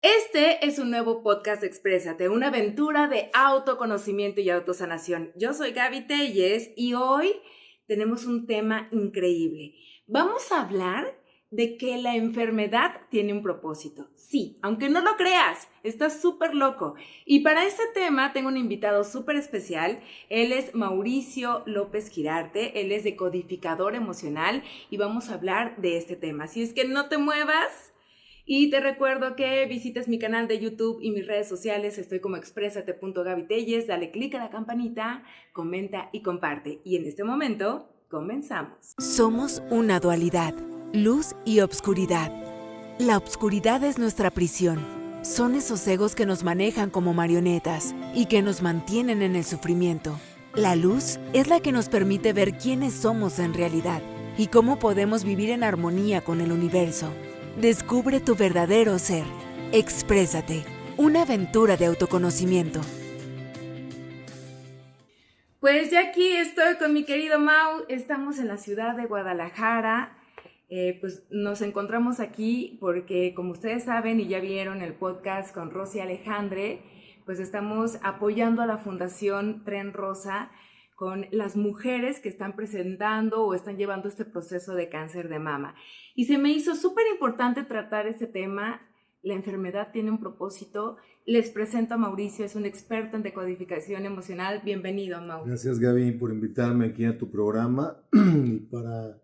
Este es un nuevo podcast de Exprésate, una aventura de autoconocimiento y autosanación. Yo soy Gaby Telles y hoy tenemos un tema increíble. Vamos a hablar de que la enfermedad tiene un propósito. Sí, aunque no lo creas, está súper loco. Y para este tema tengo un invitado súper especial. Él es Mauricio López Girarte, él es decodificador emocional y vamos a hablar de este tema. Así es que no te muevas. Y te recuerdo que visites mi canal de YouTube y mis redes sociales. Estoy como expresate.gabitelles. Dale click a la campanita, comenta y comparte. Y en este momento, comenzamos. Somos una dualidad, luz y obscuridad. La obscuridad es nuestra prisión. Son esos egos que nos manejan como marionetas y que nos mantienen en el sufrimiento. La luz es la que nos permite ver quiénes somos en realidad y cómo podemos vivir en armonía con el universo. Descubre tu verdadero ser. Exprésate. Una aventura de autoconocimiento. Pues ya aquí estoy con mi querido Mau. Estamos en la ciudad de Guadalajara. Pues nos encontramos aquí porque, como ustedes saben y ya vieron el podcast con Rosy Alejandre, pues estamos apoyando a la Fundación Tren Rosa con las mujeres que están presentando o están llevando este proceso de cáncer de mama. Y se me hizo súper importante tratar este tema. La enfermedad tiene un propósito. Les presento a Mauricio, es un experto en decodificación emocional. Bienvenido, Mau. Gracias, Gaby, por invitarme aquí a tu programa y para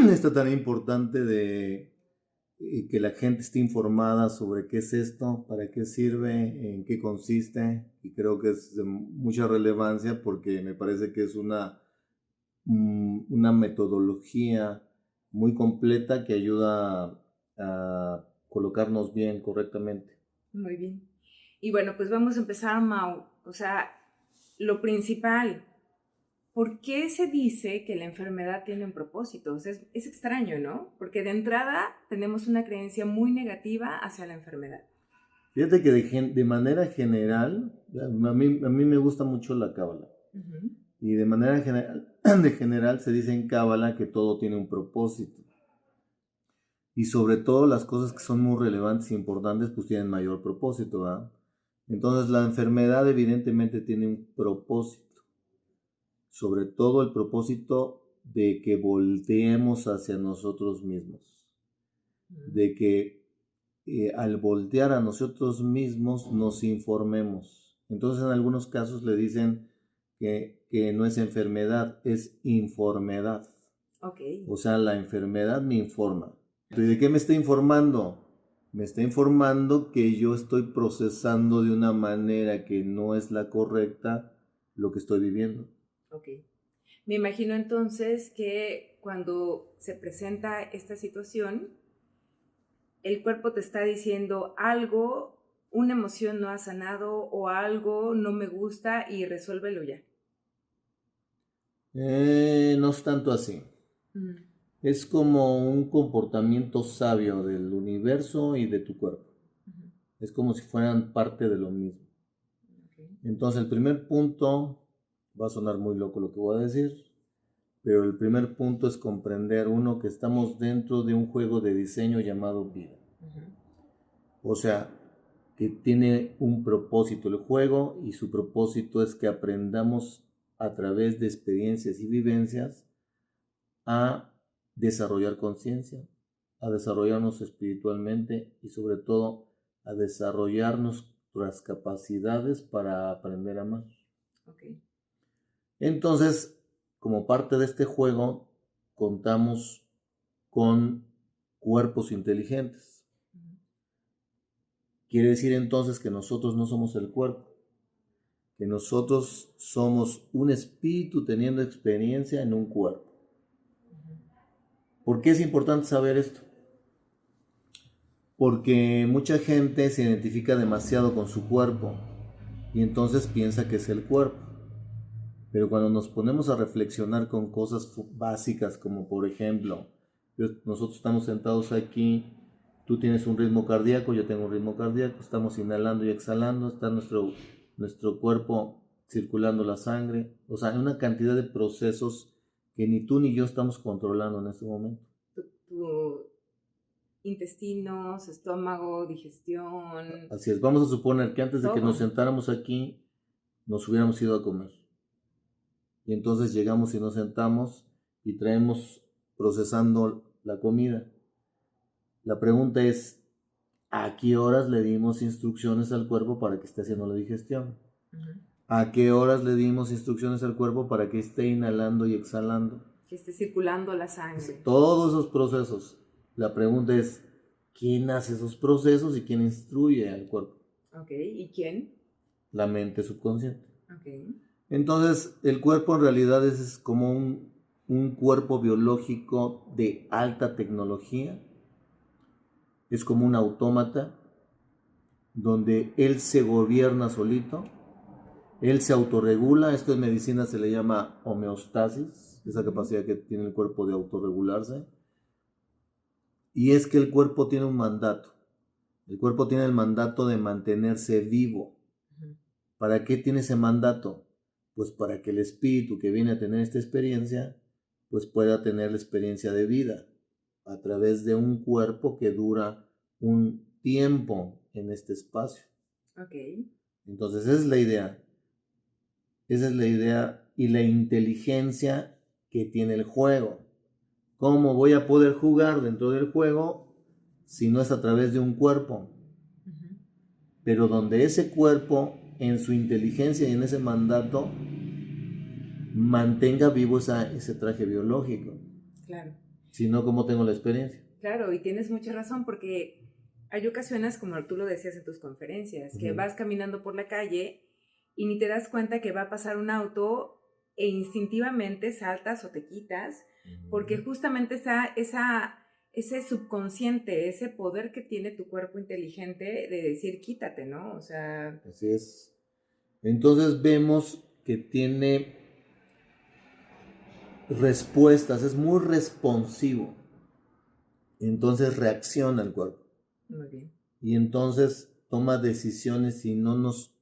esto tan importante de que la gente esté informada sobre qué es esto, para qué sirve, en qué consiste, y creo que es de mucha relevancia porque me parece que es una metodología muy completa que ayuda a colocarnos bien, correctamente. Muy bien. Y bueno, pues vamos a empezar, Mau. O sea, lo principal, ¿por qué se dice que la enfermedad tiene un propósito? O sea, es extraño, ¿no? Porque de entrada tenemos una creencia muy negativa hacia la enfermedad. Fíjate que de manera general, a mí me gusta mucho la cábala. Uh-huh. Y de manera general se dice en cábala que todo tiene un propósito. Y sobre todo las cosas que son muy relevantes e importantes pues tienen mayor propósito, ¿verdad? Entonces la enfermedad evidentemente tiene un propósito. Sobre todo el propósito de que volteemos hacia nosotros mismos. De que al voltear a nosotros mismos nos informemos. Entonces en algunos casos le dicen que no es enfermedad, es informedad. Okay. O sea, la enfermedad me informa. ¿Y de qué me está informando? Me está informando que yo estoy procesando de una manera que no es la correcta lo que estoy viviendo. Ok. Me imagino entonces que cuando se presenta esta situación, el cuerpo te está diciendo algo, una emoción no ha sanado o algo no me gusta y resuélvelo ya. No es tanto así. Es como un comportamiento sabio del universo y de tu cuerpo. Es como si fueran parte de lo mismo. Entonces el primer punto, va a sonar muy loco lo que voy a decir, pero el primer punto es comprender, uno, que estamos dentro de un juego de diseño llamado vida. O sea, que tiene un propósito el juego, y su propósito es que aprendamos a través de experiencias y vivencias a desarrollar conciencia, a desarrollarnos espiritualmente y sobre todo a desarrollar nuestras capacidades para aprender a amar. Okay. Entonces, como parte de este juego, contamos con cuerpos inteligentes. Quiere decir entonces que nosotros no somos el cuerpo, que nosotros somos un espíritu teniendo experiencia en un cuerpo. ¿Por qué es importante saber esto? Porque mucha gente se identifica demasiado con su cuerpo y entonces piensa que es el cuerpo. Pero cuando nos ponemos a reflexionar con cosas básicas, como por ejemplo, nosotros estamos sentados aquí, tú tienes un ritmo cardíaco, yo tengo un ritmo cardíaco, estamos inhalando y exhalando, está nuestro cuerpo circulando la sangre, o sea, hay una cantidad de procesos que ni tú ni yo estamos controlando en este momento. intestinos, estómago, digestión. Así es, vamos a suponer que antes de que Todo. nos sentáramos aquí, nos hubiéramos ido a comer. Y entonces llegamos y nos sentamos y traemos procesando la comida. La pregunta es, ¿a qué horas le dimos instrucciones al cuerpo para que esté haciendo la digestión? Uh-huh. ¿A qué horas le dimos instrucciones al cuerpo para que esté inhalando y exhalando? Que esté circulando la sangre. Todos esos procesos. La pregunta es, ¿quién hace esos procesos y quién instruye al cuerpo? Ok, ¿y quién? La mente subconsciente. Ok. Entonces, el cuerpo en realidad es como un cuerpo biológico de alta tecnología. Es como un autómata donde él se gobierna solito, él se autorregula. Esto en medicina se le llama homeostasis, esa capacidad que tiene el cuerpo de autorregularse. Y es que el cuerpo tiene un mandato. El cuerpo tiene el mandato de mantenerse vivo. ¿Para qué tiene ese mandato? Pues para que el espíritu que viene a tener esta experiencia, pues pueda tener la experiencia de vida a través de un cuerpo que dura un tiempo en este espacio. Ok. Entonces esa es la idea. Esa es la idea y la inteligencia que tiene el juego. ¿Cómo voy a poder jugar dentro del juego si no es a través de un cuerpo? Uh-huh. Pero donde ese cuerpo, en su inteligencia y en ese mandato, mantenga vivo ese traje biológico. Claro. Si no, ¿cómo tengo la experiencia? Claro, y tienes mucha razón porque hay ocasiones, como tú lo decías en tus conferencias, que vas caminando por la calle y ni te das cuenta que va a pasar un auto e instintivamente saltas o te quitas, porque justamente ese subconsciente, ese poder que tiene tu cuerpo inteligente de decir quítate, ¿no? O sea... Así es. Entonces vemos que tiene respuestas, es muy responsivo. Entonces reacciona el cuerpo. Muy bien. Y entonces toma decisiones y no nos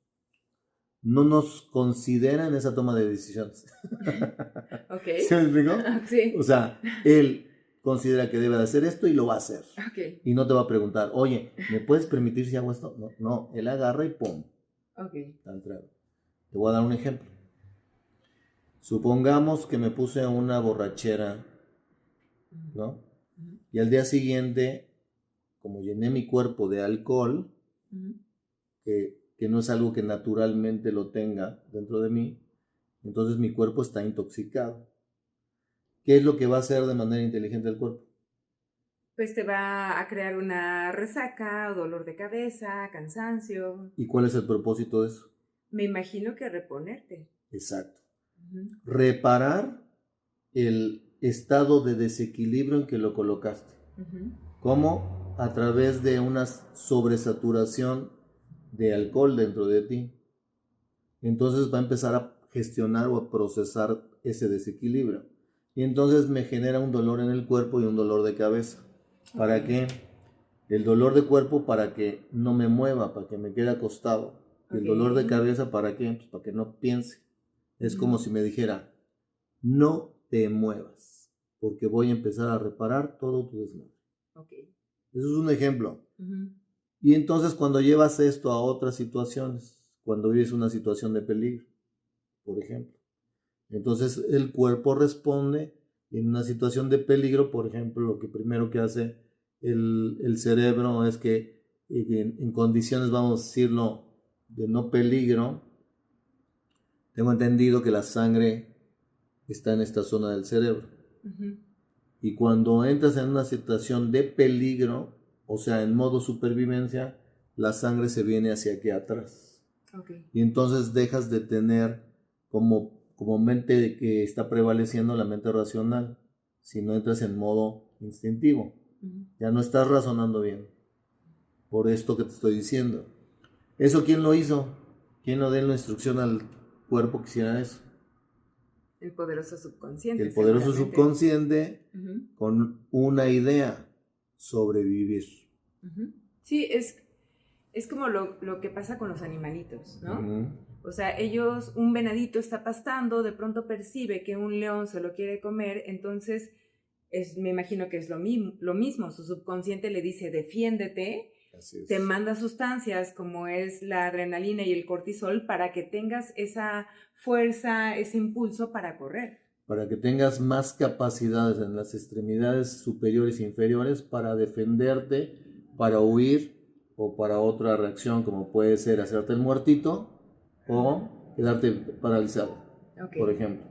considera en esa toma de decisiones. Okay. ¿Sí me explico? Sí. O sea, él considera que debe de hacer esto y lo va a hacer. Okay. Y no te va a preguntar, oye, ¿me puedes permitir si hago esto? No, él agarra y ¡pum! Okay. Te voy a dar un ejemplo. Supongamos que me puse una borrachera, ¿no? Uh-huh. Y al día siguiente, como llené mi cuerpo de alcohol, uh-huh, que no es algo que naturalmente lo tenga dentro de mí, entonces mi cuerpo está intoxicado. ¿Qué es lo que va a hacer de manera inteligente el cuerpo? Pues te va a crear una resaca, dolor de cabeza, cansancio. ¿Y cuál es el propósito de eso? Me imagino que reponerte. Exacto. Uh-huh. Reparar el estado de desequilibrio en que lo colocaste. Uh-huh. ¿Cómo? A través de una sobresaturación de alcohol dentro de ti. Entonces va a empezar a gestionar o a procesar ese desequilibrio. Y entonces me genera un dolor en el cuerpo y un dolor de cabeza. ¿Para qué? El dolor de cuerpo para que no me mueva, para que me quede acostado. Y el dolor de cabeza ¿para qué? Pues para que no piense. Es como si me dijera, no te muevas, porque voy a empezar a reparar todo tu desmadre. Eso es un ejemplo. Y entonces cuando llevas esto a otras situaciones, cuando vives una situación de peligro, por ejemplo, entonces el cuerpo responde en una situación de peligro. Por ejemplo, lo que primero que hace el cerebro es que en condiciones, vamos a decirlo, de no peligro, tengo entendido que la sangre está en esta zona del cerebro. Uh-huh. Y cuando entras en una situación de peligro, o sea, en modo supervivencia, la sangre se viene hacia aquí atrás. Okay. Y entonces dejas de tener como mente que está prevaleciendo la mente racional, si no entras en modo instintivo. Uh-huh. Ya no estás razonando bien. Por esto que te estoy diciendo. ¿Eso quién lo hizo? ¿Quién le dio la instrucción al cuerpo que hiciera eso? El poderoso subconsciente. El poderoso subconsciente, uh-huh, con una idea: sobrevivir. Uh-huh. Sí, es como lo que pasa con los animalitos, ¿no? Uh-huh. O sea, un venadito está pastando, de pronto percibe que un león se lo quiere comer, entonces me imagino que es lo mismo. Su subconsciente le dice, defiéndete, Así es. te manda sustancias como es la adrenalina y el cortisol para que tengas esa fuerza, ese impulso para correr. Para que tengas más capacidades en las extremidades superiores e inferiores para defenderte, para huir o para otra reacción como puede ser hacerte el muertito o quedarte paralizado, por ejemplo.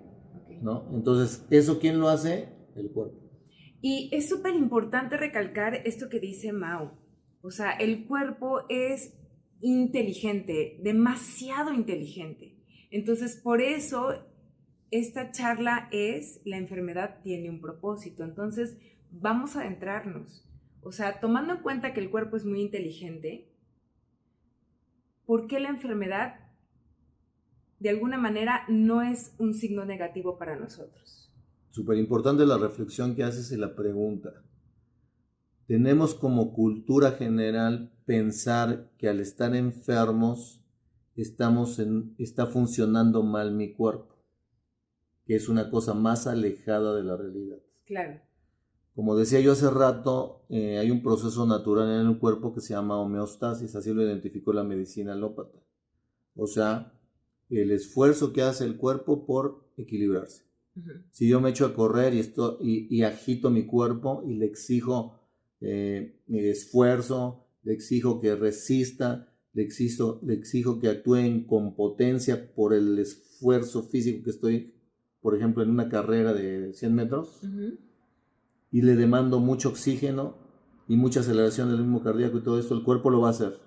¿No? Entonces, ¿eso quién lo hace? El cuerpo. Y es súper importante recalcar esto que dice Mau. O sea, el cuerpo es inteligente, demasiado inteligente. Entonces, por eso esta charla la enfermedad tiene un propósito. Entonces, vamos a adentrarnos. O sea, tomando en cuenta que el cuerpo es muy inteligente, ¿por qué la enfermedad de alguna manera no es un signo negativo para nosotros? Súper importante la reflexión que haces y la pregunta. Tenemos como cultura general pensar que al estar enfermos está funcionando mal mi cuerpo, que es una cosa más alejada de la realidad. Claro. Como decía yo hace rato, hay un proceso natural en el cuerpo que se llama homeostasis, así lo identificó la medicina alópata. O sea, el esfuerzo que hace el cuerpo por equilibrarse. Uh-huh. Si yo me echo a correr y agito mi cuerpo y le exijo esfuerzo, le exijo que resista, le exijo que actúe con potencia por el esfuerzo físico que estoy, por ejemplo, en una carrera de 100 metros, uh-huh, y le demando mucho oxígeno y mucha aceleración del ritmo cardíaco y todo esto, el cuerpo lo va a hacer.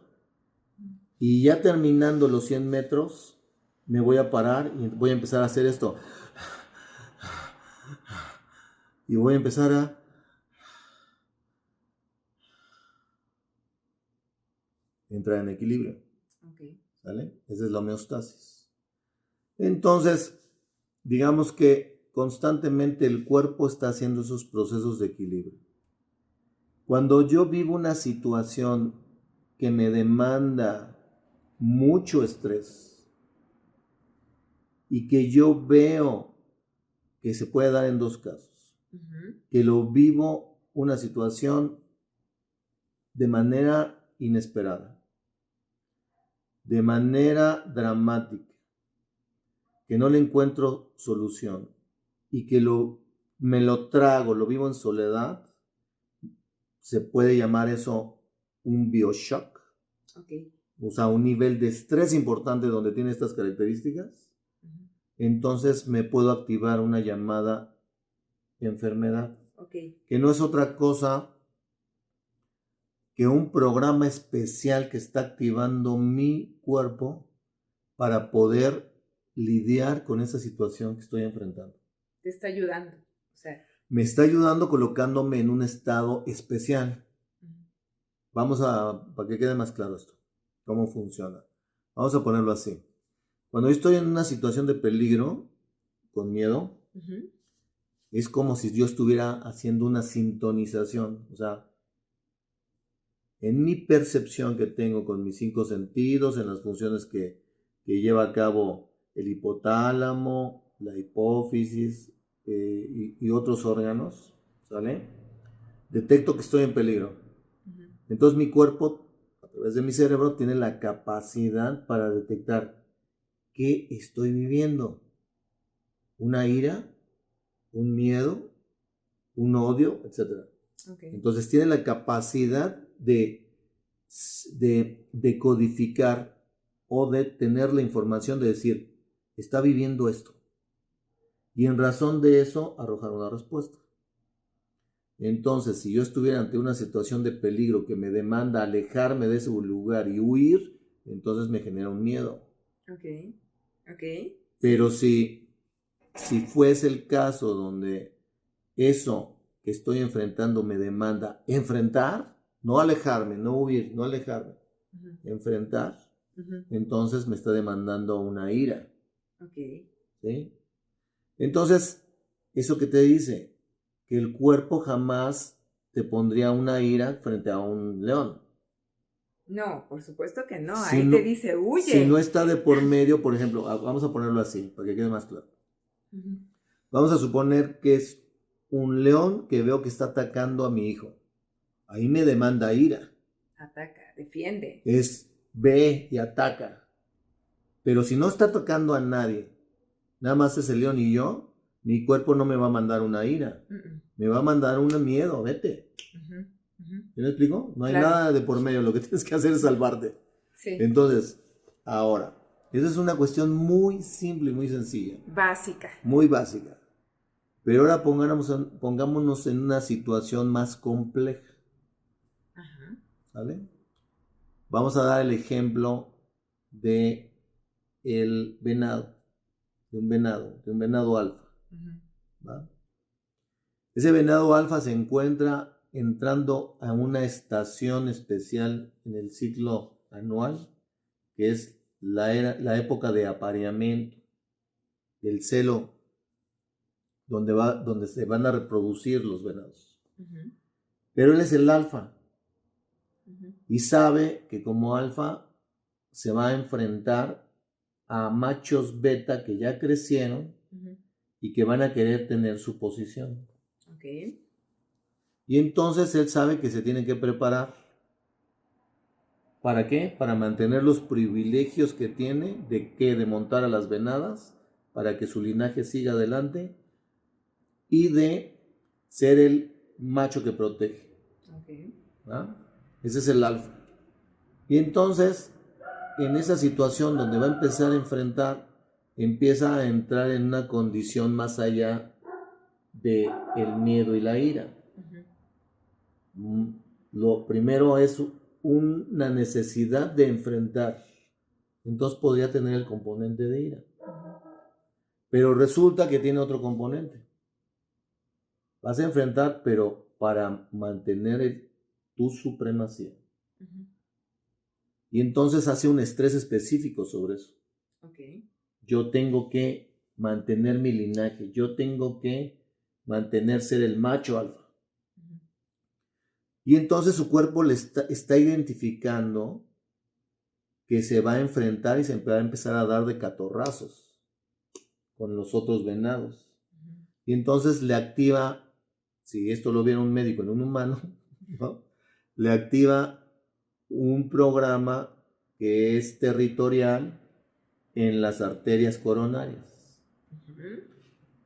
Uh-huh. Y ya terminando los 100 metros, me voy a parar y voy a empezar a hacer esto. Y voy a empezar a entrar en equilibrio. Okay. ¿Sale? Esa es la homeostasis. Entonces, digamos que constantemente el cuerpo está haciendo esos procesos de equilibrio. Cuando yo vivo una situación que me demanda mucho estrés y que yo veo que se puede dar en dos casos, uh-huh, que lo vivo una situación de manera inesperada, de manera dramática, que no le encuentro solución y que me lo trago, lo vivo en soledad, se puede llamar eso un bioshock. Okay. O sea, un nivel de estrés importante donde tiene estas características. Uh-huh. Entonces me puedo activar una llamada enfermedad. Okay. Que no es otra cosa que un programa especial que está activando mi cuerpo para poder lidiar con esa situación que estoy enfrentando. Te está ayudando. O sea, me está ayudando colocándome en un estado especial. Vamos para que quede más claro esto, cómo funciona. Vamos a ponerlo así. Cuando yo estoy en una situación de peligro, con miedo, uh-huh, es como si yo estuviera haciendo una sintonización. O sea, en mi percepción que tengo con mis 5 sentidos, en las funciones que lleva a cabo el hipotálamo, la hipófisis y otros órganos, ¿sale? Detecto que estoy en peligro. Uh-huh. Entonces mi cuerpo, a través de mi cerebro, tiene la capacidad para detectar qué estoy viviendo. Una ira, un miedo, un odio, etc. Okay. Entonces tiene la capacidad de codificar o de tener la información de decir, está viviendo esto. Y en razón de eso, arrojar una respuesta. Entonces, si yo estuviera ante una situación de peligro que me demanda alejarme de ese lugar y huir, entonces me genera un miedo. Ok. Pero si fuese el caso donde eso que estoy enfrentando me demanda enfrentar, no alejarme, no huir, no alejarme, uh-huh, enfrentar, uh-huh, entonces me está demandando una ira. Okay. ¿Sí? Entonces, ¿eso qué te dice? Que el cuerpo jamás te pondría una ira frente a un león. No, por supuesto que no. Ahí no, te dice, huye. Si no está de por medio, por ejemplo, vamos a ponerlo así, para que quede más claro. Uh-huh. Vamos a suponer que es un león que veo que está atacando a mi hijo. Ahí me demanda ira. Ataca, defiende. Ve y ataca. Pero si no está atacando a nadie, nada más es el león y yo, mi cuerpo no me va a mandar una ira. Me va a mandar un miedo, vete. ¿Sí me explico? No hay nada de por medio, lo que tienes que hacer es salvarte. Sí. Entonces, ahora, esa es una cuestión muy simple y muy sencilla. Básica. Muy básica. Pero ahora pongámonos en una situación más compleja. Ajá. ¿Sale? Vamos a dar el ejemplo de el venado, de un venado alfa. ¿Va? Ese venado alfa se encuentra entrando a una estación especial en el ciclo anual, que es la época de apareamiento, el celo, donde se van a reproducir los venados. Pero él es el alfa y sabe que como alfa se va a enfrentar a machos beta que ya crecieron y que van a querer tener su posición. Okay. Y entonces él sabe que se tiene que preparar. ¿Para qué? Para mantener los privilegios que tiene de montar a las venadas, para que su linaje siga adelante y de ser el macho que protege. Okay. ¿Ah? Ese es el alfa. Y entonces, en esa situación donde va a empezar a enfrentar, empieza a entrar en una condición más allá de el miedo y la ira. Lo primero es una necesidad de enfrentar. Entonces podría tener el componente de ira. Pero resulta que tiene otro componente. Vas a enfrentar, pero para mantener tu supremacía. Y entonces hace un estrés específico sobre eso. Okay. Yo tengo que mantener mi linaje. Yo tengo que mantener ser el macho alfa. Y entonces su cuerpo le está identificando que se va a enfrentar y se va a empezar a dar de catorrazos con los otros venados. Y entonces le activa, si esto lo viera un médico en un humano, ¿no? Le activa un programa que es territorial en las arterias coronarias.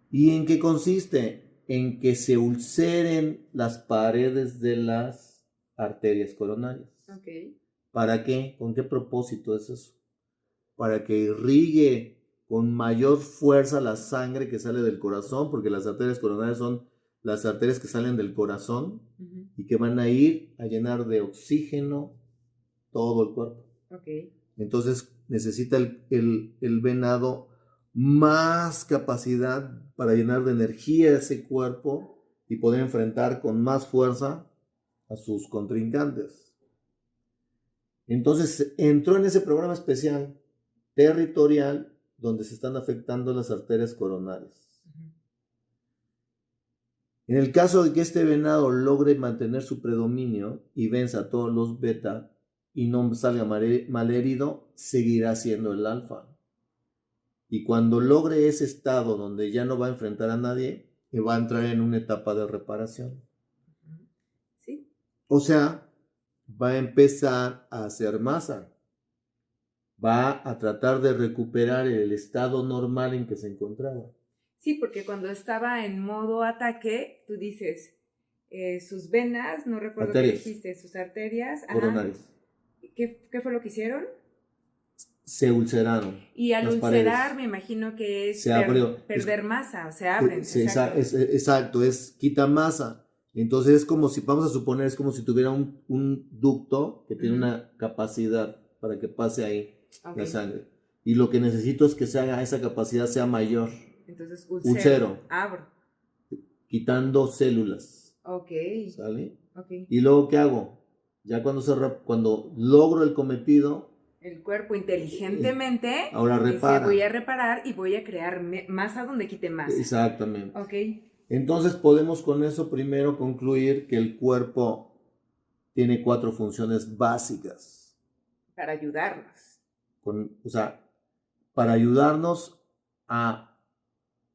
¿Y en qué consiste? En que se ulceren las paredes de las arterias coronarias. Okay. ¿Para qué? ¿Con qué propósito es eso? Para que irrigue con mayor fuerza la sangre que sale del corazón, porque las arterias coronarias son las arterias que salen del corazón y que van a ir a llenar de oxígeno todo el cuerpo. Okay. Entonces necesita el venado más capacidad para llenar de energía ese cuerpo y poder enfrentar con más fuerza a sus contrincantes. Entonces entró en ese programa especial territorial donde se están afectando las arterias coronarias. En el caso de que este venado logre mantener su predominio y venza a todos los beta y no salga malherido, seguirá siendo el alfa. Y cuando logre ese estado donde ya no va a enfrentar a nadie, va a entrar en una etapa de reparación. Sí. O sea, va a empezar a hacer masa. Va a tratar de recuperar el estado normal en que se encontraba. Sí, porque cuando estaba en modo ataque, tú dices, sus venas, no recuerdo qué dijiste, sus arterias. Coronarias. ¿Qué fue lo que hicieron? Se ulceraron. Y al ulcerar, me imagino que es perder masa, se abren. Exacto, quita masa. Entonces es como si, vamos a suponer, es como si tuviera un ducto que tiene una capacidad para que pase ahí la sangre. Y lo que necesito es que esa capacidad sea mayor. Entonces ulcero. Abro. Quitando células. Ok. ¿Sale? Okay. Y luego, ¿qué hago? Ya cuando logro el cometido, el cuerpo inteligentemente ahora repara. Dice, voy a reparar y voy a crear masa donde quite masa. Exactamente. Ok. Entonces podemos con eso primero concluir que el cuerpo tiene 4 funciones básicas. Para ayudarnos. Para ayudarnos a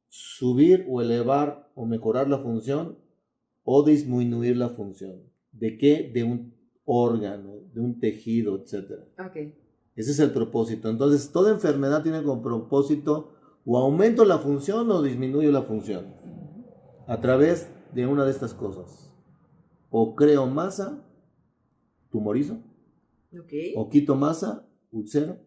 subir o elevar o mejorar la función o disminuir la función. ¿De qué? De un órgano, de un tejido, etc. Ok. Ese es el propósito. Entonces, toda enfermedad tiene como propósito o aumento la función o disminuyo la función a través de una de estas cosas. O creo masa, tumorizo, o quito masa, ulcero,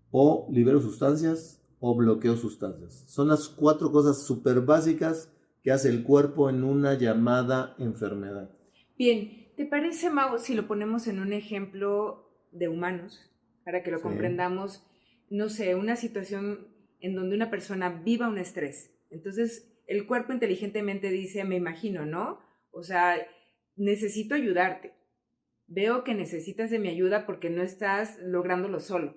o libero sustancias, o bloqueo sustancias. Son las 4 cosas súper básicas que hace el cuerpo en una llamada enfermedad. Bien, ¿te parece, Mau, si lo ponemos en un ejemplo de humanos, para que lo comprendamos? No sé, una situación en donde una persona viva un estrés. Entonces, el cuerpo inteligentemente dice, me imagino, ¿no? O sea, necesito ayudarte. Veo que necesitas de mi ayuda porque no estás lográndolo solo.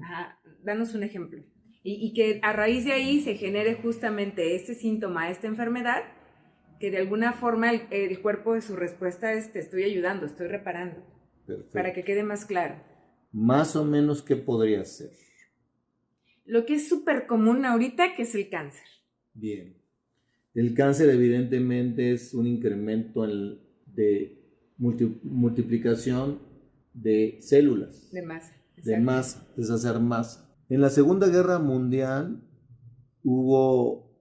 Ajá, danos un ejemplo. Y que a raíz de ahí se genere justamente este síntoma, esta enfermedad, que de alguna forma el cuerpo de su respuesta es, te estoy ayudando, estoy reparando. Perfecto. Para que quede más claro. Más o menos, ¿qué podría ser? Lo que es súper común ahorita, que es el cáncer. Bien. El cáncer evidentemente es un incremento de multiplicación de células. De masa. Exacto. De masa, es hacer masa. En la Segunda Guerra Mundial hubo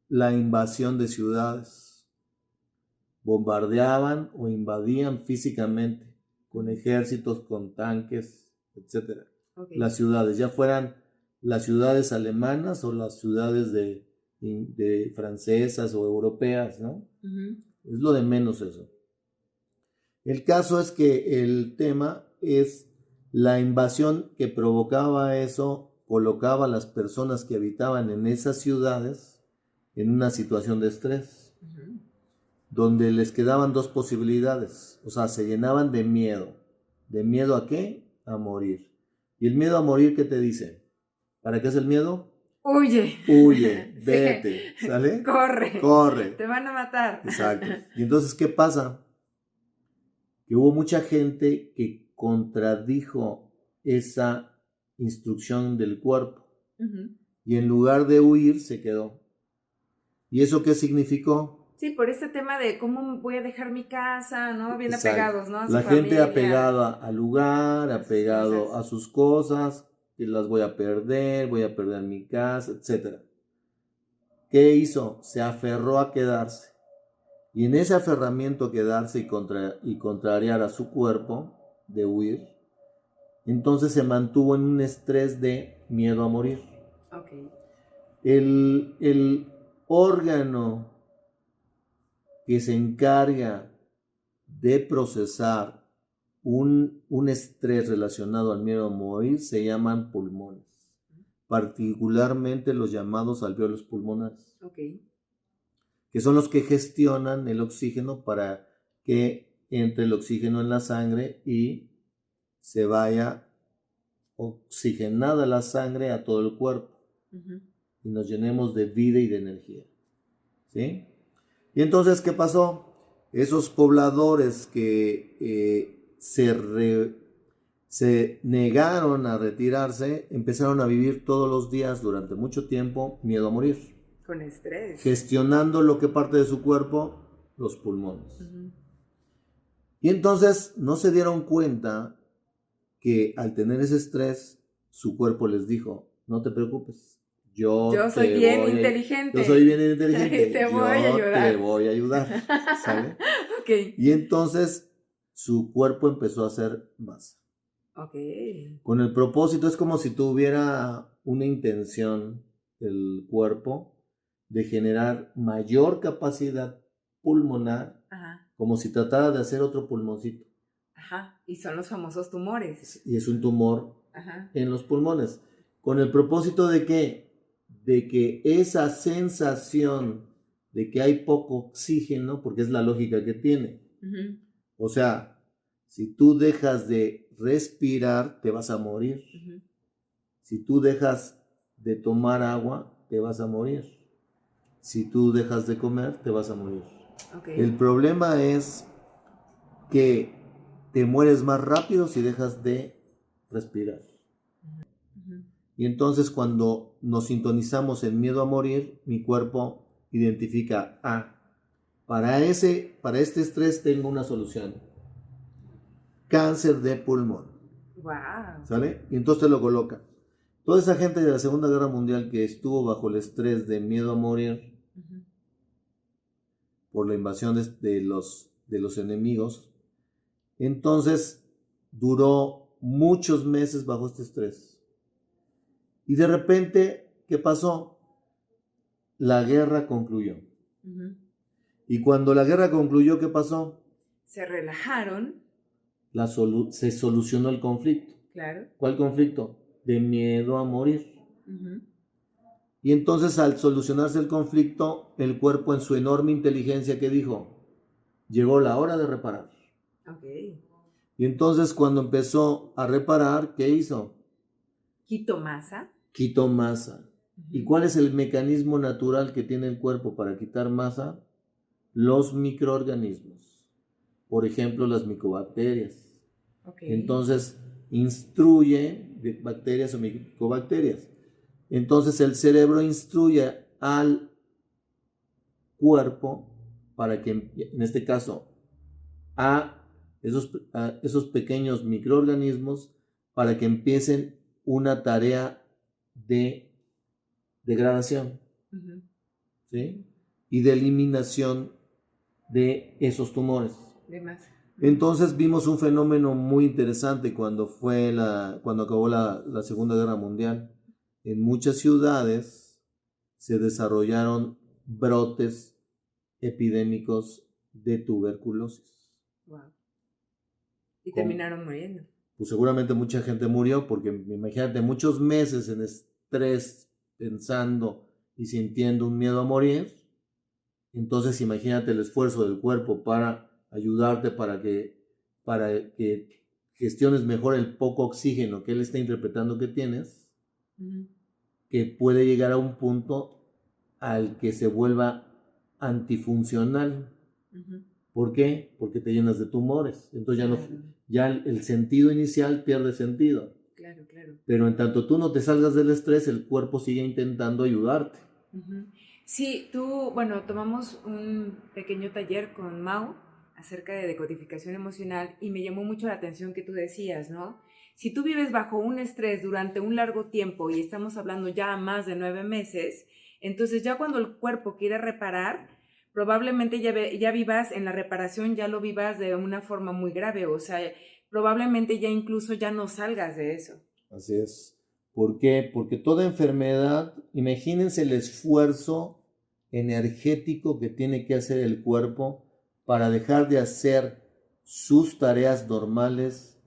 la invasión de ciudades. Bombardeaban o invadían físicamente con ejércitos, con tanques, etc. Okay. Las ciudades, ya fueran las ciudades alemanas o las ciudades de francesas o europeas, ¿no? Es lo de menos eso. El caso es que el tema es la invasión que provocaba eso, colocaba a las personas que habitaban en esas ciudades en una situación de estrés, donde les quedaban 2 posibilidades, o sea, se llenaban de miedo. ¿De miedo a qué? A morir. ¿Y el miedo a morir qué te dice? ¿Para qué es el miedo? Huye. Huye, vete, sí. ¿Sale? Corre. Te van a matar. Exacto. Y entonces, ¿qué pasa? Que hubo mucha gente que contradijo esa instrucción del cuerpo. Y en lugar de huir, se quedó. ¿Y eso qué significó? Sí, por este tema de cómo voy a dejar mi casa, ¿no? Bien Exacto. Apegados, ¿no? A la su gente familia, apegada al lugar, apegado a sus cosas, que las voy a perder mi casa, etc. ¿Qué hizo? Se aferró a quedarse. Y en ese aferramiento a quedarse y contrariar a su cuerpo, de huir, entonces se mantuvo en un estrés de miedo a morir. Okay. El órgano que se encarga de procesar un estrés relacionado al miedo a morir se llaman pulmones, particularmente los llamados alvéolos pulmonares, que son los que gestionan el oxígeno para que entre el oxígeno en la sangre y se vaya oxigenada la sangre a todo el cuerpo y nos llenemos de vida y de energía, ¿sí? Y entonces, ¿qué pasó? Esos pobladores que se negaron a retirarse, empezaron a vivir todos los días durante mucho tiempo miedo a morir. Con estrés. Gestionando lo que parte de su cuerpo, los pulmones. Y entonces no se dieron cuenta que al tener ese estrés, su cuerpo les dijo, no te preocupes, yo soy bien inteligente. Yo soy bien inteligente. Te voy a ayudar. ¿Sale? Okay. Y entonces su cuerpo empezó a hacer masa. Con el propósito, es como si tuviera una intención el cuerpo de generar mayor capacidad pulmonar, como si tratara de hacer otro pulmoncito. Y son los famosos tumores. Y es un tumor en los pulmones. Con el propósito de que esa sensación de que hay poco oxígeno, porque es la lógica que tiene. O sea, si tú dejas de respirar, te vas a morir. Si tú dejas de tomar agua, te vas a morir. Si tú dejas de comer, te vas a morir. El problema es que te mueres más rápido si dejas de respirar. Y entonces cuando nos sintonizamos en miedo a morir, mi cuerpo identifica, para este estrés tengo una solución. Cáncer de pulmón. Wow. ¿Sale? Y entonces te lo coloca. Toda esa gente de la Segunda Guerra Mundial que estuvo bajo el estrés de miedo a morir por la invasión de los enemigos, entonces duró muchos meses bajo este estrés. Y de repente, ¿qué pasó? La guerra concluyó. Y cuando la guerra concluyó, ¿qué pasó? Se relajaron. Se solucionó el conflicto. Claro. ¿Cuál conflicto? De miedo a morir. Y entonces al solucionarse el conflicto, el cuerpo en su enorme inteligencia, ¿qué dijo? Llegó la hora de reparar. Okay. Y entonces cuando empezó a reparar, ¿qué hizo? Quitó masa. Quitó masa. ¿Y cuál es el mecanismo natural que tiene el cuerpo para quitar masa? Los microorganismos. Por ejemplo, las micobacterias. Okay. Entonces, instruye bacterias o micobacterias. Entonces, el cerebro instruye al cuerpo para que, en este caso, a esos pequeños microorganismos para que empiecen una tarea de degradación, ¿sí? Y de eliminación de esos tumores. De masa. Entonces vimos un fenómeno muy interesante cuando acabó la Segunda Guerra Mundial. En muchas ciudades se desarrollaron brotes epidémicos de tuberculosis. Wow. Y terminaron muriendo. Pues seguramente mucha gente murió porque, imagínate, muchos meses en estrés, pensando y sintiendo un miedo a morir. Entonces imagínate el esfuerzo del cuerpo para ayudarte, para que gestiones mejor el poco oxígeno que él está interpretando que tienes, que puede llegar a un punto al que se vuelva antifuncional. ¿Por qué? Porque te llenas de tumores. Entonces ya el sentido inicial pierde sentido. Claro. Pero en tanto tú no te salgas del estrés, el cuerpo sigue intentando ayudarte. Sí, tomamos un pequeño taller con Mau acerca de decodificación emocional y me llamó mucho la atención que tú decías, ¿no? Si tú vives bajo un estrés durante un largo tiempo y estamos hablando ya más de 9 meses, entonces ya cuando el cuerpo quiere reparar, probablemente ya vivas en la reparación, ya lo vivas de una forma muy grave, o sea, probablemente ya incluso ya no salgas de eso. Así es. ¿Por qué? Porque toda enfermedad, imagínense el esfuerzo energético que tiene que hacer el cuerpo para dejar de hacer sus tareas normales,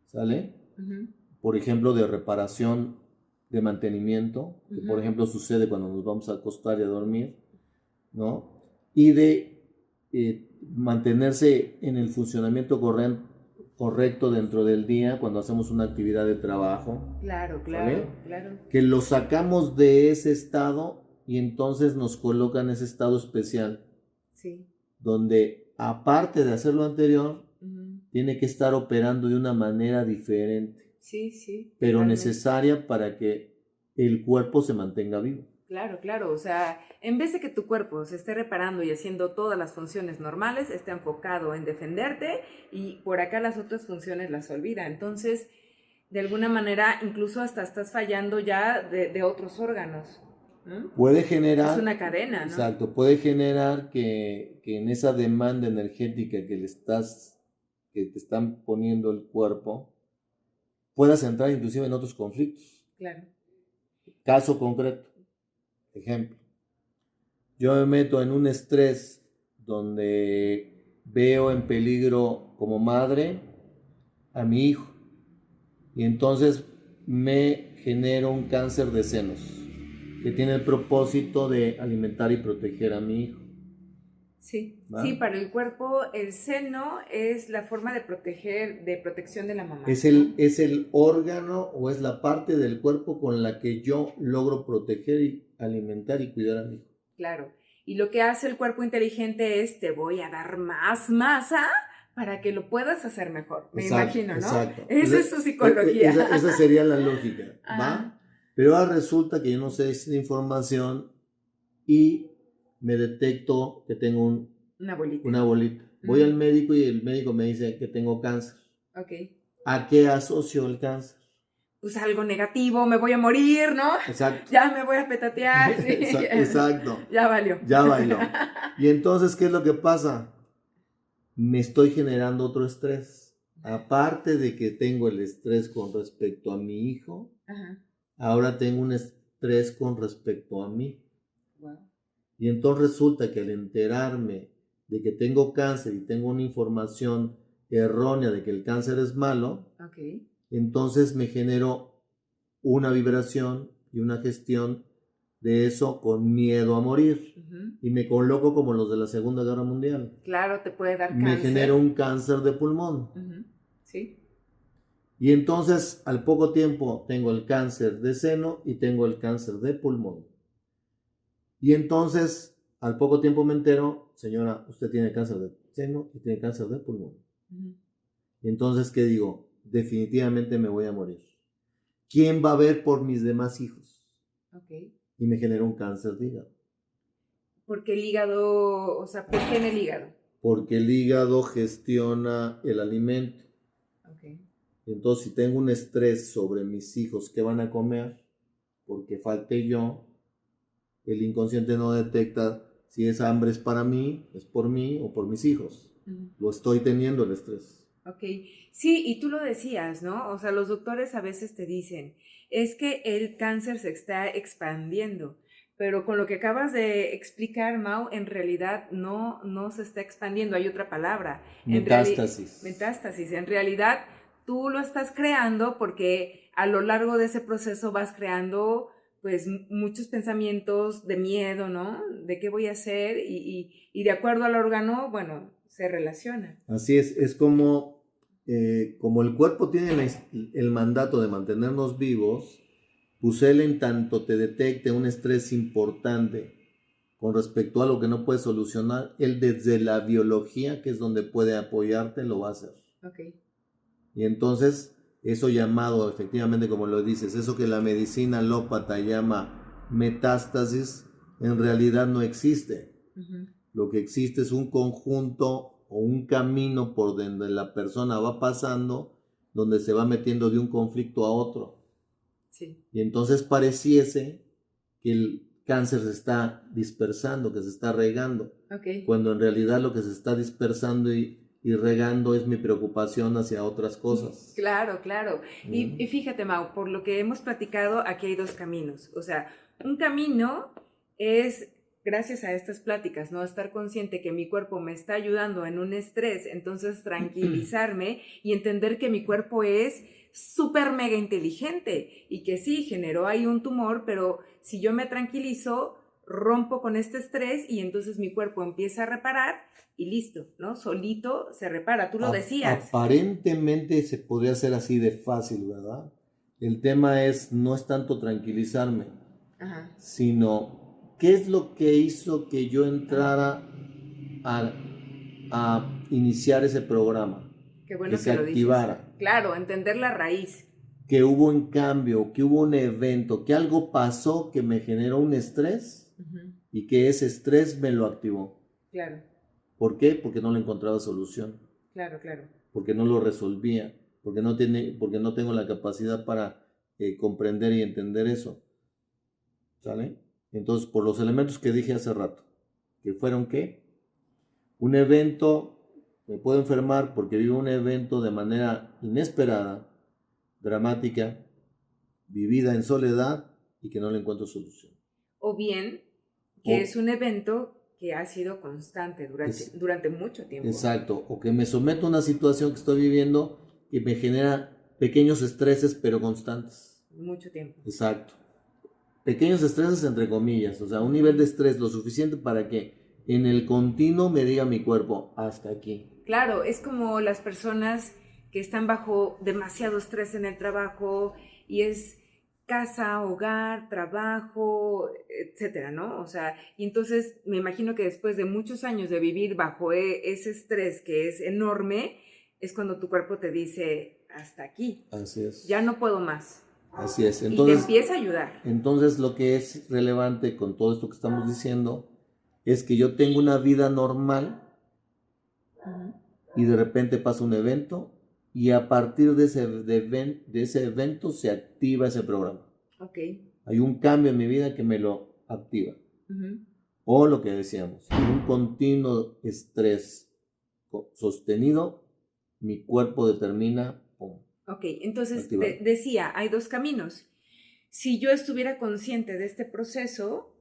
¿sale? Por ejemplo, de reparación, de mantenimiento, que por ejemplo sucede cuando nos vamos a acostar y a dormir, ¿no? Y de mantenerse en el funcionamiento correcto dentro del día cuando hacemos una actividad de trabajo. Claro. Que lo sacamos de ese estado y entonces nos coloca en ese estado especial. Sí. Donde aparte de hacer lo anterior, tiene que estar operando de una manera diferente. Sí. Pero totalmente necesaria para que el cuerpo se mantenga vivo. Claro, o sea, en vez de que tu cuerpo se esté reparando y haciendo todas las funciones normales, está enfocado en defenderte y por acá las otras funciones las olvida. Entonces, de alguna manera, incluso hasta estás fallando ya de otros órganos. Puede generar... Es una cadena, ¿no? Exacto, puede generar que en esa demanda energética que te están poniendo el cuerpo, puedas entrar inclusive en otros conflictos. Claro. Caso concreto. Ejemplo, yo me meto en un estrés donde veo en peligro como madre a mi hijo y entonces me genero un cáncer de senos que tiene el propósito de alimentar y proteger a mi hijo. Sí, ¿va? Sí, para el cuerpo el seno es la forma de protección de la mamá. Es el órgano o es la parte del cuerpo con la que yo logro proteger y alimentar y cuidar a mi hijo. Claro, y lo que hace el cuerpo inteligente es te voy a dar más masa para que lo puedas hacer mejor, me imagino, ¿no? Exacto. Esa es su psicología. Esa sería la lógica, ¿va? Pero ahora resulta que yo no sé esa información y me detecto que tengo una bolita. Voy al médico y el médico me dice que tengo cáncer. Ok. ¿A qué asocio el cáncer? Pues algo negativo, me voy a morir, ¿no? Exacto. Ya me voy a petatear. Sí. Exacto. Ya valió. Ya bailó. Y entonces, ¿qué es lo que pasa? Me estoy generando otro estrés. Aparte de que tengo el estrés con respecto a mi hijo, Ajá. ahora tengo un estrés con respecto a mí. Wow. Y entonces resulta que al enterarme de que tengo cáncer y tengo una información errónea de que el cáncer es malo, Okay. entonces me genero una vibración y una gestión de eso con miedo a morir. Uh-huh. Y me coloco como los de la Segunda Guerra Mundial. Claro, te puede dar me cáncer. genero un cáncer de pulmón. Uh-huh. Sí. Y entonces al poco tiempo tengo el cáncer de seno y tengo el cáncer de pulmón. Y entonces al poco tiempo me entero, señora, usted tiene cáncer de seno y tiene cáncer de pulmón. Uh-huh. Y entonces, ¿qué digo? Definitivamente me voy a morir. ¿Quién va a ver por mis demás hijos? Okay. Y me genera un cáncer de hígado. Porque el hígado, o sea, ¿por qué en el hígado? Porque el hígado gestiona el alimento. Okay. Entonces, si tengo un estrés sobre mis hijos, ¿qué van a comer? Porque falte yo, el inconsciente no detecta si esa hambre es para mí, es por mí o por mis hijos. Uh-huh. Lo estoy teniendo el estrés. Ok, sí, y tú lo decías, ¿no? O sea, los doctores a veces te dicen, es que el cáncer se está expandiendo, pero con lo que acabas de explicar, Mau, en realidad no se está expandiendo, hay otra palabra. Metástasis. Metástasis, en realidad tú lo estás creando porque a lo largo de ese proceso vas creando pues muchos pensamientos de miedo, ¿no? De qué voy a hacer y de acuerdo al órgano, bueno, se relaciona. Así es como el cuerpo tiene el mandato de mantenernos vivos, pues él en tanto te detecte un estrés importante con respecto a lo que no puedes solucionar, él desde la biología, que es donde puede apoyarte, lo va a hacer. Okay. Y entonces, eso llamado, efectivamente, como lo dices, eso que la medicina alópata llama metástasis, en realidad no existe. Uh-huh. Lo que existe es un conjunto o un camino por donde la persona va pasando, donde se va metiendo de un conflicto a otro. Sí. Y entonces pareciese que el cáncer se está dispersando, que se está regando. Okay. Cuando en realidad lo que se está dispersando y regando es mi preocupación hacia otras cosas. Claro, claro. Y fíjate, Mau, por lo que hemos platicado, aquí hay dos caminos. O sea, un camino es, gracias a estas pláticas, ¿no? Estar consciente que mi cuerpo me está ayudando en un estrés, entonces tranquilizarme y entender que mi cuerpo es súper mega inteligente y que sí, generó ahí un tumor, pero si yo me tranquilizo, rompo con este estrés y entonces mi cuerpo empieza a reparar y listo, ¿no? Solito se repara, tú lo decías. Aparentemente se podría hacer así de fácil, ¿verdad? El tema no es tanto tranquilizarme, ajá, sino qué es lo que hizo que yo entrara a iniciar ese programa. Qué bueno que se activara. Dices. Claro, entender la raíz. Que hubo un cambio, que hubo un evento, que algo pasó que me generó un estrés uh-huh, y que ese estrés me lo activó. Claro. ¿Por qué? Porque no le encontraba solución. Claro, claro. Porque no lo resolvía, porque no tengo la capacidad para comprender y entender eso. ¿Sale? Entonces, por los elementos que dije hace rato, que fueron ¿qué? Un evento, me puedo enfermar porque vivo un evento de manera inesperada, dramática, vivida en soledad y que no le encuentro solución. O bien, que es un evento que ha sido constante durante mucho tiempo. Exacto, o que me someto a una situación que estoy viviendo y me genera pequeños estreses pero constantes. Mucho tiempo. Exacto. Pequeños estreses entre comillas, o sea, un nivel de estrés lo suficiente para que en el continuo me diga mi cuerpo, hasta aquí. Claro, es como las personas que están bajo demasiado estrés en el trabajo y es casa, hogar, trabajo, etcétera, ¿no? O sea, y entonces me imagino que después de muchos años de vivir bajo ese estrés que es enorme, es cuando tu cuerpo te dice, hasta aquí. Así es. Ya no puedo más. Así es. Y te empieza a ayudar. Entonces, lo que es relevante con todo esto que estamos diciendo es que yo tengo una vida normal y de repente pasa un evento y a partir de ese evento se activa ese programa. Okay. Hay un cambio en mi vida que me lo activa. O lo que decíamos, un continuo estrés sostenido, mi cuerpo determina... Ok, entonces decía, hay dos caminos. Si yo estuviera consciente de este proceso,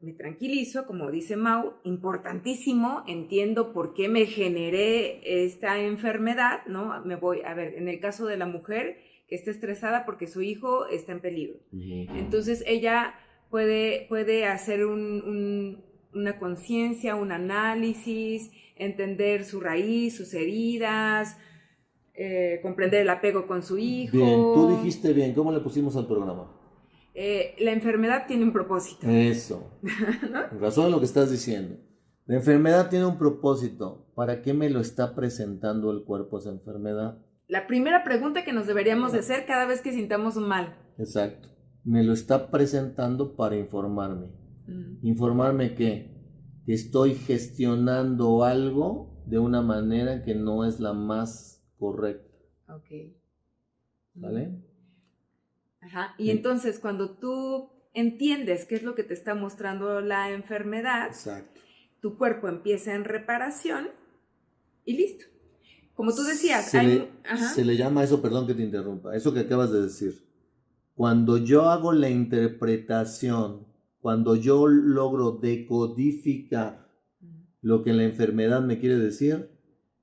me tranquilizo, como dice Mau, importantísimo, entiendo por qué me generé esta enfermedad, ¿no? Me voy, a ver, en el caso de la mujer que está estresada porque su hijo está en peligro. Entonces ella puede hacer una conciencia, un análisis, entender su raíz, sus heridas, comprender el apego con su hijo. Bien, tú dijiste bien, ¿cómo le pusimos al programa? La enfermedad tiene un propósito. Eso. ¿No? En razón de lo que estás diciendo. La enfermedad tiene un propósito. ¿Para qué me lo está presentando el cuerpo esa enfermedad? La primera pregunta que nos deberíamos de hacer cada vez que sintamos un mal. Exacto. Me lo está presentando para informarme. ¿Informarme qué? Que estoy gestionando algo de una manera que no es la más correcta. Ok. ¿Vale? Ajá. Y entonces cuando tú entiendes qué es lo que te está mostrando la enfermedad, exacto, tu cuerpo empieza en reparación y listo. Como tú decías, se le llama eso, perdón que te interrumpa, eso que acabas de decir. Cuando yo hago la interpretación, cuando yo logro decodificar lo que la enfermedad me quiere decir,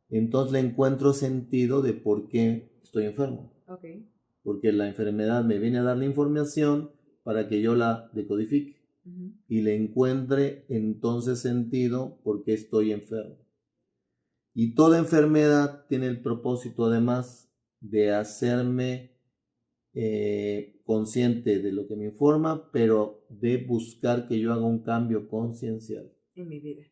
entonces le encuentro sentido de por qué estoy enfermo. Okay. Porque la enfermedad me viene a dar la información para que yo la decodifique y le encuentre entonces sentido porque estoy enfermo. Y toda enfermedad tiene el propósito además de hacerme consciente de lo que me informa, pero de buscar que yo haga un cambio conciencial. En mi vida,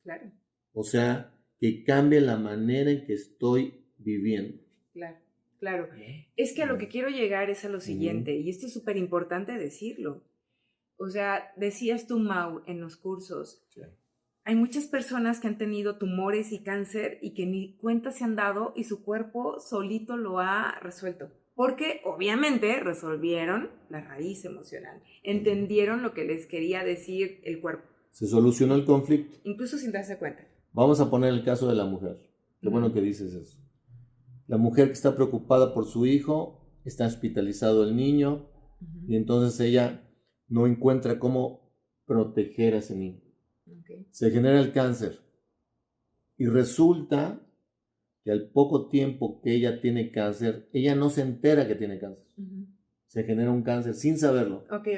claro. O sea, que cambie la manera en que estoy viviendo. Claro. Claro, es que a lo que quiero llegar es a lo siguiente, y esto es súper importante decirlo. O sea, decías tú, Mau, en los cursos, hay muchas personas que han tenido tumores y cáncer y que ni cuenta se han dado y su cuerpo solito lo ha resuelto. Porque obviamente resolvieron la raíz emocional, entendieron lo que les quería decir el cuerpo. Se solucionó el conflicto. Incluso sin darse cuenta. Vamos a poner el caso de la mujer. Qué bueno que dices eso. La mujer que está preocupada por su hijo, está hospitalizado el niño, y entonces ella no encuentra cómo proteger a ese niño. Se genera el cáncer. Y resulta que al poco tiempo que ella tiene cáncer, ella no se entera que tiene cáncer. Se genera un cáncer sin saberlo. Ok.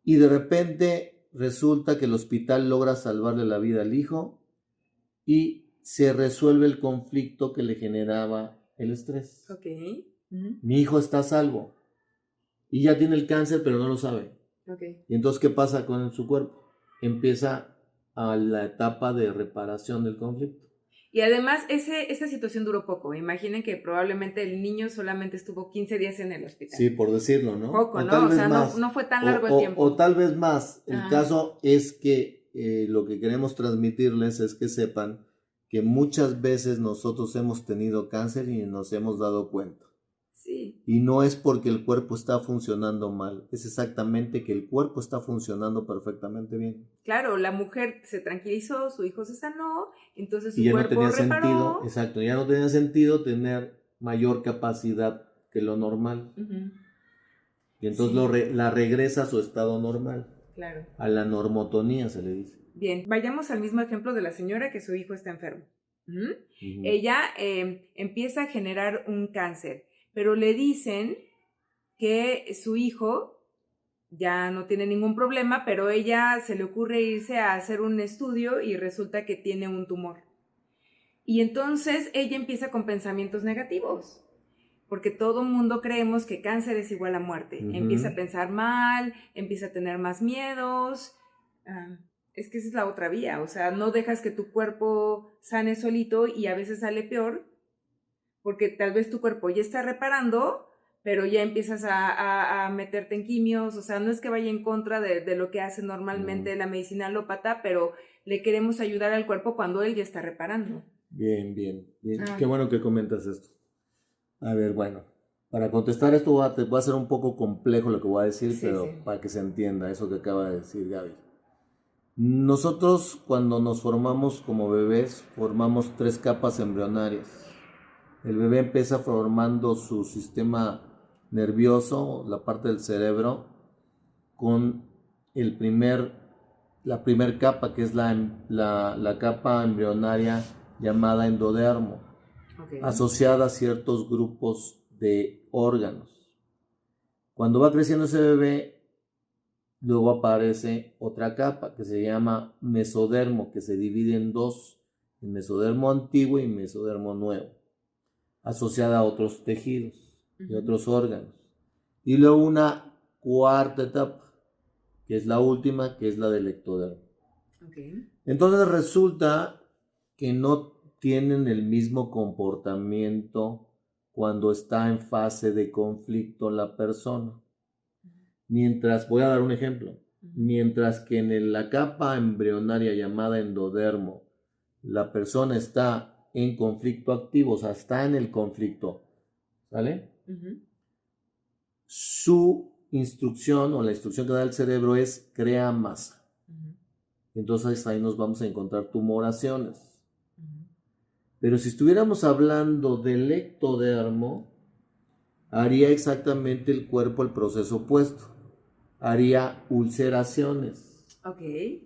Y de repente resulta que el hospital logra salvarle la vida al hijo y se resuelve el conflicto que le generaba el estrés. Mi hijo está a salvo y ya tiene el cáncer, pero no lo sabe. Y entonces, ¿qué pasa con su cuerpo? Empieza a la etapa de reparación del conflicto. Y además, esa situación duró poco. Imaginen que probablemente el niño solamente estuvo 15 días en el hospital. Sí, por decirlo, ¿no? Poco, ¿no? O sea, no fue tan largo el tiempo. O tal vez más. El caso es que lo que queremos transmitirles es que sepan que muchas veces nosotros hemos tenido cáncer y nos hemos dado cuenta. Sí. Y no es porque el cuerpo está funcionando mal, es exactamente que el cuerpo está funcionando perfectamente bien. Claro, la mujer se tranquilizó, su hijo se sanó, entonces su y ya cuerpo no tenía reparó. Sentido, exacto, ya no tenía sentido tener mayor capacidad que lo normal. Y entonces la regresa a su estado normal. Claro. A la normotonía se le dice. Bien, vayamos al mismo ejemplo de la señora que su hijo está enfermo. Ella empieza a generar un cáncer, pero le dicen que su hijo ya no tiene ningún problema, pero ella se le ocurre irse a hacer un estudio y resulta que tiene un tumor. Y entonces ella empieza con pensamientos negativos, porque todo mundo creemos que cáncer es igual a muerte. Empieza a pensar mal, empieza a tener más miedos. Es que esa es la otra vía, o sea, no dejas que tu cuerpo sane solito y a veces sale peor, porque tal vez tu cuerpo ya está reparando, pero ya empiezas a meterte en quimios, o sea, no es que vaya en contra de lo que hace normalmente la medicina alópata, pero le queremos ayudar al cuerpo cuando él ya está reparando. Bien. Qué bueno que comentas esto. A ver, bueno, para contestar esto va a ser un poco complejo lo que voy a decir, Sí, pero sí. para que se entienda eso que acaba de decir Gaby. Nosotros cuando nos formamos como bebés, formamos 3 capas embrionarias. El bebé empieza formando su sistema nervioso, la parte del cerebro, con la primer capa, que es la capa embrionaria llamada endodermo, Okay. asociada a ciertos grupos de órganos. Cuando va creciendo ese bebé, luego aparece otra capa que se llama mesodermo, que se divide en 2, el mesodermo antiguo y mesodermo nuevo, asociada a otros tejidos y otros órganos. Y luego una cuarta etapa, que es la última, que es la del ectodermo. Okay. Entonces resulta que no tienen el mismo comportamiento cuando está en fase de conflicto la persona. Mientras, voy a dar un ejemplo, mientras que en la capa embrionaria llamada endodermo, la persona está en conflicto activo, o sea, está en el conflicto, ¿sale? Su instrucción o la instrucción que da el cerebro es crea masa. Entonces ahí nos vamos a encontrar tumoraciones. Pero si estuviéramos hablando del ectodermo, haría exactamente el cuerpo el proceso opuesto. Haría ulceraciones. Ok,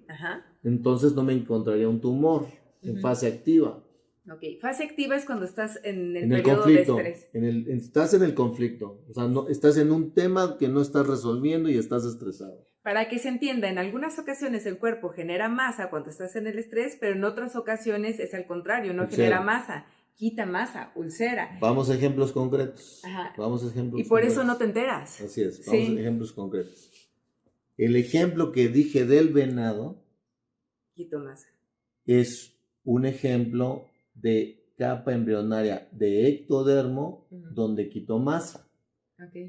ajá. Entonces no me encontraría un tumor en fase activa. Ok, fase activa es cuando estás en el En el periodo conflicto, de estrés. estás en el conflicto, o sea, no, estás en un tema que no estás resolviendo y estás estresado. Para que se entienda, en algunas ocasiones el cuerpo genera masa cuando estás en el estrés, pero en otras ocasiones es al contrario, no genera masa, quita masa, ulcera. Vamos a ejemplos concretos. Ajá. Vamos a ejemplos y por concretos. eso no te enteras. Así es, vamos a ejemplos concretos. El ejemplo que dije del venado Quito masa. es un ejemplo de capa embrionaria de ectodermo donde quito masa.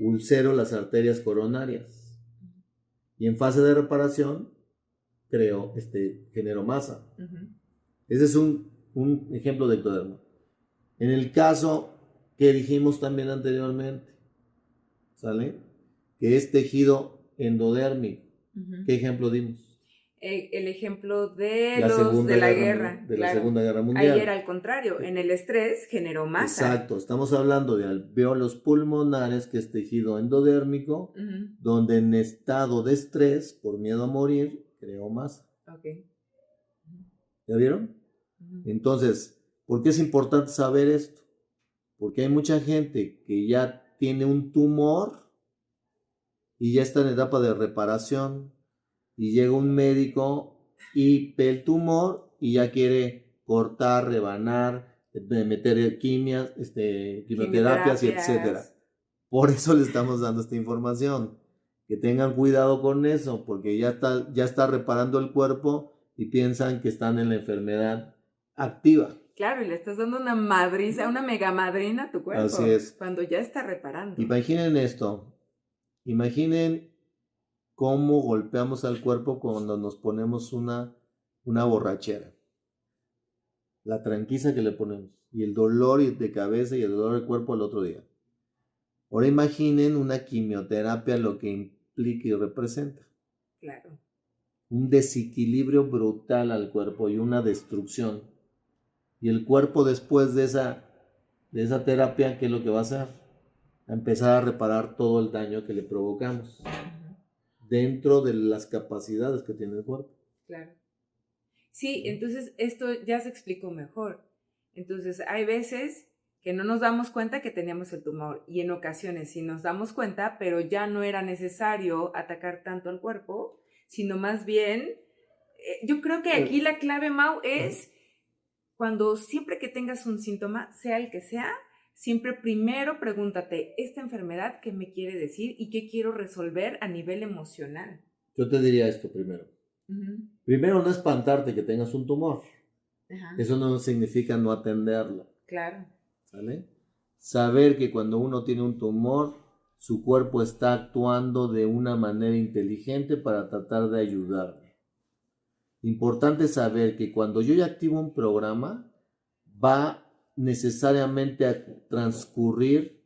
Ulcero las arterias coronarias. Y en fase de reparación genero masa. Ese es un ejemplo de ectodermo. En el caso que dijimos también anteriormente, ¿sale? Que es tejido endodérmico. ¿Qué ejemplo dimos? El ejemplo de la guerra. De la Segunda Guerra Mundial. Ahí era al contrario, en el estrés generó masa. Exacto, estamos hablando de alvéolos pulmonares, que es tejido endodérmico, donde en estado de estrés, por miedo a morir, creó masa. Okay. ¿Ya vieron? Entonces, ¿por qué es importante saber esto? Porque hay mucha gente que ya tiene un tumor y ya está en etapa de reparación y llega un médico y ve el tumor y ya quiere cortar, rebanar, meter quimioterapias y etcétera. Por eso le estamos dando esta información. Que tengan cuidado con eso, porque ya está reparando el cuerpo y piensan que están en la enfermedad activa. Claro, y le estás dando una madriza, una mega madrina a tu cuerpo. Así es. Cuando ya está reparando. Imaginen esto. Imaginen cómo golpeamos al cuerpo cuando nos ponemos una borrachera. La tranquiza que le ponemos. Y el dolor de cabeza y el dolor del cuerpo al otro día. Ahora imaginen una quimioterapia, lo que implica y representa. Claro. Un desequilibrio brutal al cuerpo y una destrucción. Y el cuerpo después de esa terapia, ¿qué es lo que va a hacer? A empezar a reparar todo el daño que le provocamos. Dentro de las capacidades que tiene el cuerpo. Claro. Sí, entonces esto ya se explicó mejor. Entonces hay veces que no nos damos cuenta que teníamos el tumor y en ocasiones sí nos damos cuenta, pero ya no era necesario atacar tanto al cuerpo, sino más bien, yo creo que aquí la clave, Mau, es cuando siempre que tengas un síntoma, sea el que sea, siempre primero pregúntate, ¿esta enfermedad qué me quiere decir y qué quiero resolver a nivel emocional? Yo te diría esto primero. Primero, no espantarte que tengas un tumor. Eso no significa no atenderlo. Claro. ¿Sale? Saber que cuando uno tiene un tumor, su cuerpo está actuando de una manera inteligente para tratar de ayudarme. Importante saber que cuando yo ya activo un programa, va necesariamente a transcurrir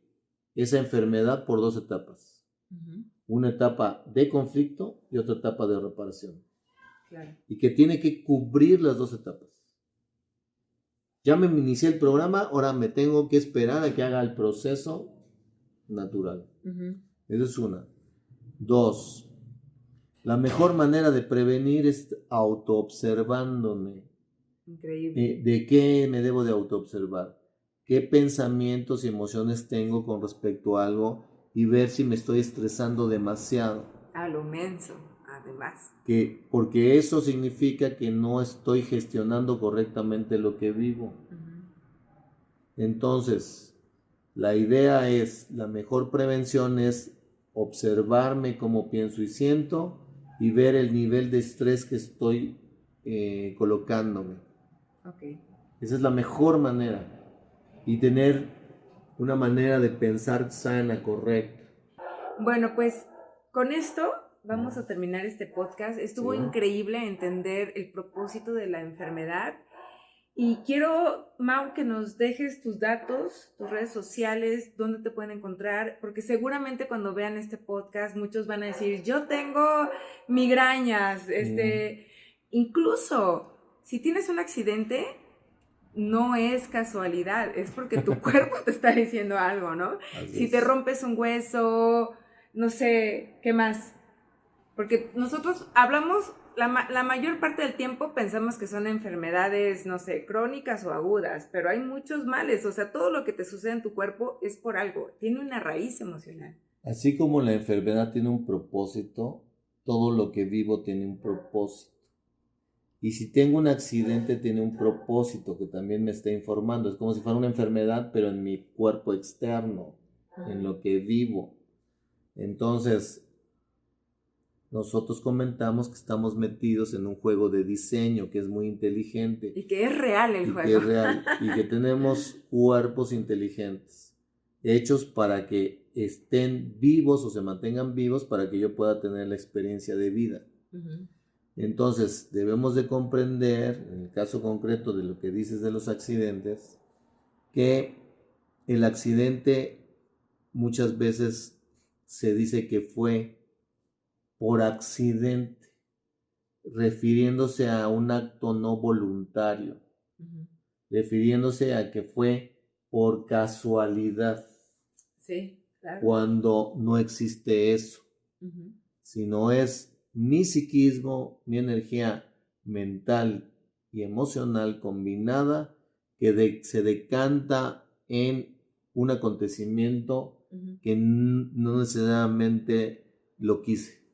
esa enfermedad por 2 etapas. Una etapa de conflicto y otra etapa de reparación. Claro. Y que tiene que cubrir las 2 etapas. Ya me inicié el programa, ahora me tengo que esperar a que haga el proceso natural. Esa es una. 2. La mejor manera de prevenir es autoobservándome. Increíble. ¿De qué me debo de autoobservar? ¿Qué pensamientos y emociones tengo con respecto a algo? Y ver si me estoy estresando demasiado. A lo menso, además. Porque eso significa que no estoy gestionando correctamente lo que vivo. Entonces, la idea es, la mejor prevención es observarme cómo pienso y siento y ver el nivel de estrés que estoy colocándome. Okay. Esa es la mejor manera. Y tener una manera de pensar sana, correcta. Bueno, pues con esto vamos a terminar este podcast. Estuvo increíble entender el propósito de la enfermedad. Y quiero, Mau, que nos dejes tus datos, tus redes sociales, dónde te pueden encontrar, porque seguramente cuando vean este podcast muchos van a decir, yo tengo migrañas, incluso si tienes un accidente, no es casualidad, es porque tu cuerpo te está diciendo algo, ¿no? Si te rompes un hueso, no sé, ¿qué más? Porque nosotros hablamos, la mayor parte del tiempo pensamos que son enfermedades, no sé, crónicas o agudas, pero hay muchos males, o sea, todo lo que te sucede en tu cuerpo es por algo, tiene una raíz emocional. Así como la enfermedad tiene un propósito, todo lo que vivo tiene un propósito. Y si tengo un accidente, tiene un propósito que también me está informando. Es como si fuera una enfermedad, pero en mi cuerpo externo, en lo que vivo. Entonces, nosotros comentamos que estamos metidos en un juego de diseño que es muy inteligente. Y que es real el juego. Que es real. Y que tenemos cuerpos inteligentes, hechos para que estén vivos o se mantengan vivos para que yo pueda tener la experiencia de vida. Entonces, debemos de comprender, en el caso concreto de lo que dices de los accidentes, que el accidente muchas veces se dice que fue por accidente, refiriéndose a un acto no voluntario, refiriéndose a que fue por casualidad. Sí, claro. Cuando no existe eso, sino es mi psiquismo, mi energía mental y emocional combinada que se decanta en un acontecimiento que no necesariamente lo quise.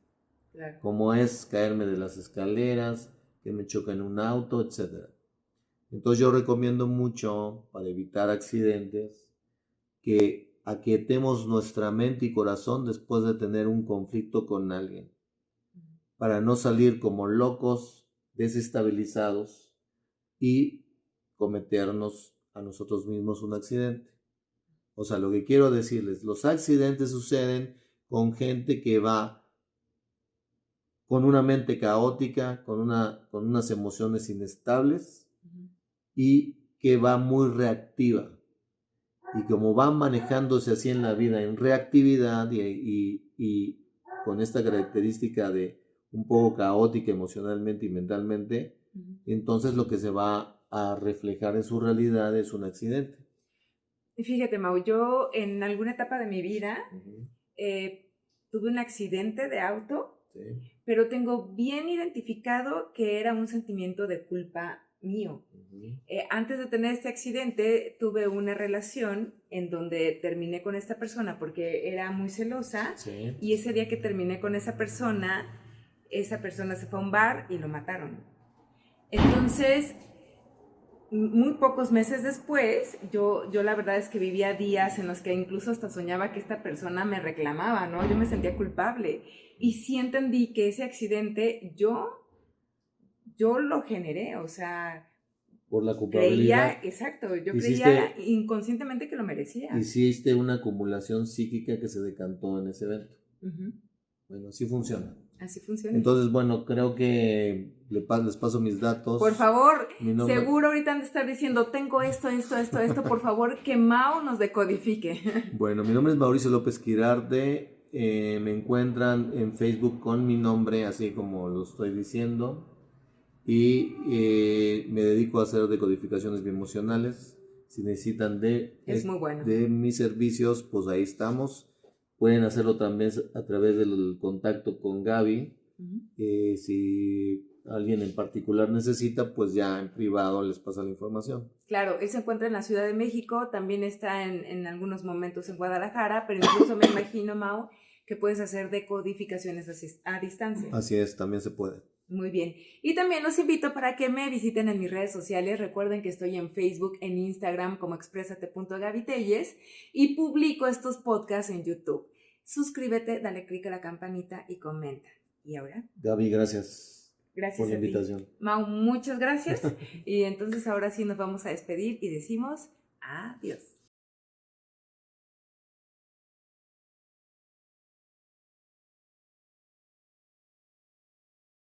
Claro. Como es caerme de las escaleras, que me choca en un auto, etc. Entonces yo recomiendo mucho, para evitar accidentes, que aquietemos nuestra mente y corazón después de tener un conflicto con alguien, para no salir como locos, desestabilizados y cometernos a nosotros mismos un accidente. O sea, lo que quiero decirles, los accidentes suceden con gente que va con una mente caótica, con unas emociones inestables y que va muy reactiva. Y como va manejándose así en la vida, en reactividad y con esta característica de un poco caótica emocionalmente y mentalmente, entonces lo que se va a reflejar en su realidad es un accidente. Y fíjate, Mau, yo en alguna etapa de mi vida tuve un accidente de auto, pero tengo bien identificado que era un sentimiento de culpa mío. Antes de tener este accidente tuve una relación en donde terminé con esta persona porque era muy celosa, y ese día que terminé con esa persona se fue a un bar y lo mataron. Entonces, muy pocos meses después, yo la verdad es que vivía días en los que incluso hasta soñaba que esta persona me reclamaba, ¿no? Yo me sentía culpable. Y sí entendí que ese accidente yo lo generé, o sea, por la culpabilidad. Exacto, yo Hiciste, creía inconscientemente que lo merecía. Hiciste una acumulación psíquica que se decantó en ese evento. Uh-huh. Bueno, así funciona. Así funciona. Entonces, bueno, creo que les paso mis datos. Por favor, seguro ahorita han de estar diciendo, tengo esto, por favor, que Mau nos decodifique. Bueno, mi nombre es Mauricio López Quirarte. Me encuentran en Facebook con mi nombre, así como lo estoy diciendo. Y me dedico a hacer decodificaciones bioemocionales. Si necesitan muy bueno. de mis servicios, pues ahí estamos. Pueden hacerlo también a través del contacto con Gaby. Uh-huh. Si alguien en particular necesita, pues ya en privado les pasa la información. Claro, él se encuentra en la Ciudad de México, también está en algunos momentos en Guadalajara, pero incluso me imagino, Mau, que puedes hacer decodificaciones a distancia. Así es, también se puede. Muy bien. Y también los invito para que me visiten en mis redes sociales. Recuerden que estoy en Facebook, en Instagram como expresate.gabitelles y publico estos podcasts en YouTube. Suscríbete, dale click a la campanita y comenta. ¿Y ahora? Gaby, gracias. Gracias por la a ti. invitación. Mau, muchas gracias. Y entonces ahora sí nos vamos a despedir y decimos adiós.